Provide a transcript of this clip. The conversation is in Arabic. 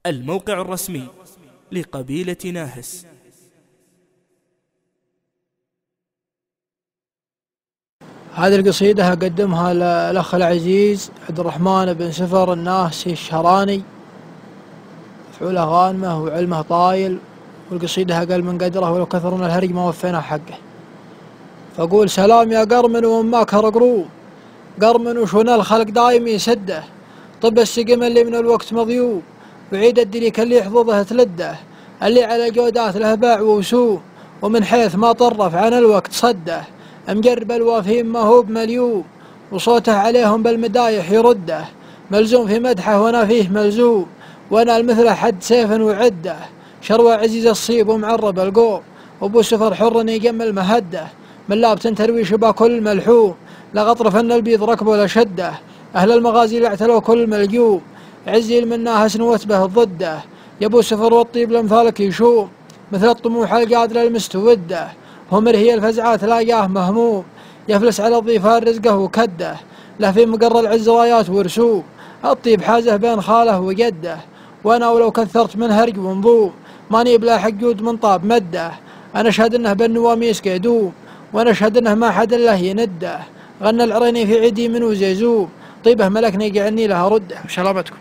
الموقع الرسمي لقبيلة ناهس. هذه القصيدة أقدمها للأخ العزيز عبد الرحمن بن سفر الناهسي الشهراني، مفعوله غانمة وعلمه طايل، والقصيدة أقل من قدره ولو كثرنا الهرج ما وفينا حقه. فأقول سلام يا قرمن وماك هرقروم، قرمن وشون الخلق دايم يسده، طب السقم اللي من الوقت مضيوب، وعيد الدريك اللي يحفظه تلده، اللي على جودات له باع ووسوم، ومن حيث ما طرف عن الوقت صده، مجرب الوافين ما هو بمليوم، وصوته عليهم بالمدايح يرده، ملزوم في مدحه وانا فيه ملزوم، وانا المثل حد سيف وعده، شروى عزيز الصيب ومعرب القوم، وابو سفر حر يجمل مهده، من لابت تروي شبا كل ملحوم، لغطرف ان البيض ركبه لشده، اهل المغازي لاعتلوا كل ملجوم، عزي المناهس نوتبه ضده، يا ابو سفر والطيب لامثالك يشوم، مثل الطموح القادر المستوده، همر هي الفزعات لاقاه مهموم، يفلس على الضيفان رزقه وكده، له في مقر العز رايات ورسوم، الطيب حازه بين خاله وجده، وانا ولو كثرت من هرج ومضوم، ماني بلا حقود من طاب مده، انا اشهد انه بالنواميس يدوم، وانا اشهد انه ما حد له ينده، غنى العريني في عيدي من وزيزوم، طيبه ملكني يقعني لها رده. سلامتكم.